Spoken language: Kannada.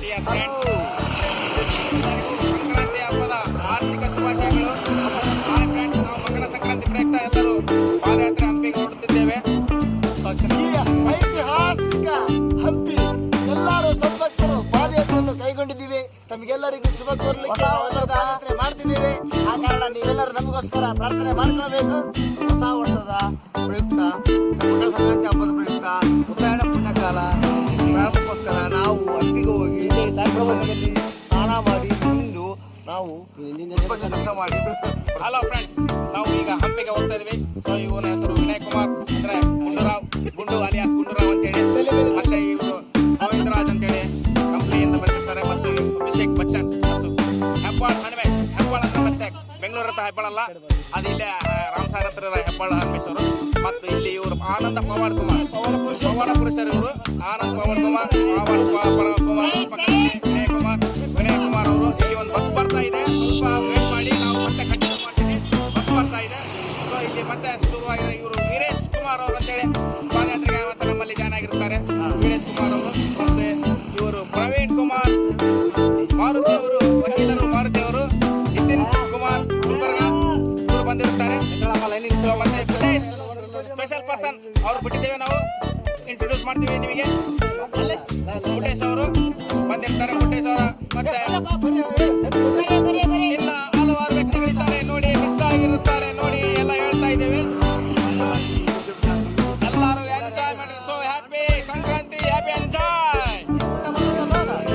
ಸಂಕ್ರಾಂತಿ ಹಬ್ಬದ ಆರ್ಥಿಕ ಶುಭಾಶಯಗಳು. ಹಾಯ್ ಫ್ರೆಂಡ್ಸ್, ನಾವು ಮಕರ ಸಂಕ್ರಾಂತಿ ಪ್ರಯುಕ್ತ ಎಲ್ಲರೂ ಪಾದಯಾತ್ರೆ ಹಂಪಿಗೆ ಹೊರಡುತ್ತಿದ್ದೇವೆ. ಈ ಐತಿಹಾಸಿಕ ಹಂಪಿ ಎಲ್ಲರೂ ಸದ್ಭಕ್ತರು ಪಾದಯಾತ್ರೆಯನ್ನು ಕೈಗೊಂಡಿದ್ದೀವಿ. ತಮಗೆಲ್ಲರಿಗೂ ಶುಭ ಕೋರ್ಲಿಕ್ಕೆ ಪಾದಯಾತ್ರೆ ಮಾಡ್ತಿದ್ದೀವಿ. ಆ ಕಾರಣ ನೀವೆಲ್ಲರೂ ನಮಗೋಸ್ಕರ ಪ್ರಾರ್ಥನೆ ಮಾಡ್ಕೊಳ್ಬೇಕು. ಹೊಸ ವರ್ಷದ ಪ್ರಯುಕ್ತ, ಮಕರ ಸಂಕ್ರಾಂತಿ ಹಬ್ಬದ ಪ್ರಯುಕ್ತ, ಉತ್ತರಾಯಣ ಪುಣ್ಯಕಾಲ ಪ್ರಾರಂಭಕ್ಕೋಸ್ಕರ ನಾವು ಹಂಪಿಗೆ ಹೋಗಿ ಸಂಗಮದಲ್ಲಿ ಸ್ನಾನ ಮಾಡಿ ತಿಂದು ನಾವು ದರ್ಶನ ಮಾಡಿ. ಹಲೋ ಫ್ರೆಂಡ್ಸ್, ನಾವು ಈಗ ಹಂಪಿಗೆ ಹೋಗ್ತಾ ಇದೀವಿ. ಸೊ ಇವನ ಹೆಸರು ವಿನಯ್ ಕುಮಾರ್, ಅಂದ್ರೆ ಗುಂಡು ಅಲಿಯಾಸ್ ಗುಂಡೂರಾವ್ ಅಂತೇಳಿ. ಮತ್ತೆ ಇವರು ಗೋವಿಂದರಾಜ್ ಅಂತೇಳಿ ಕಂಪ್ನಿಯಿಂದ ಬಂದಿರ್ತಾರೆ. ಮತ್ತು ಅಭಿಷೇಕ್ ಬಚ್ಚನ್ ಮತ್ತು ಹೆಬ್ಬಾಳ್ ಹನುಮೇಶ್. ಹೆಬ್ಬಾಳ್ ಅಂದ್ರೆ ಮತ್ತೆ ಬೆಂಗಳೂರು ಹತ್ರ ಹೆಬ್ಬಾಳ್ ಅಲ್ಲ, ಅದು ಇಲ್ಲೇ ರಾಮಸಾಗರ ಹತ್ರ ಹೆಬ್ಬಾಳ್ ಹನುಮೇಶ್ ಅವರು. ಮತ್ತು ಇಲ್ಲಿ ಇವರು ಆನಂದ ಪವಾಡ್ ಕುಮಾರ್, ಪವಾಡ ಪುರುಷರು ಇವರು. ಆನಂದ್ ಪವಾಡ್ ಕುಮಾರ್, ವಿನಯ್ ಕುಮಾರ್ ಅವರು. ಇಲ್ಲಿ ಒಂದು ಬಸ್ ಬರ್ತಾ ಇದೆ, ಸ್ವಲ್ಪ ವೇಟ್ ಮಾಡಿ, ನಾವು ಮತ್ತೆ ಕಂಟಿನ್ಯೂ ಮಾಡ್ತೀವಿ. ಬಸ್ ಬರ್ತಾ ಇದೆ. ಸೊ ಇಲ್ಲಿ ಮತ್ತೆ ಶುರುವಾಗಿದೆ. ಇವರು ವೀರೇಶ್ ಕುಮಾರ್ ಅವರು ಅಂತೇಳಿ ಪಾದಯಾತ್ರೆಗೆ ಮತ್ತೆ ನಮ್ಮಲ್ಲಿ ಜಾಯ್ನ್ ಆಗಿರ್ತಾರೆ. ವೀರೇಶ್ ಕುಮಾರ್ ಅವರು. ಮತ್ತೆ ಇವರು ಪ್ರವೀಣ್ ಕುಮಾರ್ ಮಾರುತಿ ಅವರು, ವಕೀಲರು ಮಾರುತಿ ಅವರು. ನಿತಿನ್ ಕುಮಾರ್ ಗುಲ್ಬರ್ಗ ಇವರು ಬಂದಿರ್ತಾರೆ. ಮತ್ತೆ ಫಿಟೇಶ್ ಸ್ಪೆಷಲ್ ಪರ್ಸನ್ ಅವ್ರು ಬಿಟ್ಟಿದ್ದೇವೆ, ನಾವು ಇಂಟ್ರೊಡ್ಯೂಸ್ ಮಾಡ್ತೀವಿ ನಿಮಗೆ. ಫುಟೇಶ್ ಅವರು ಬಂದಿರ್ತಾರೆ. ಫುಟೇಶ್ ಅವರ ಮತ್ತೆ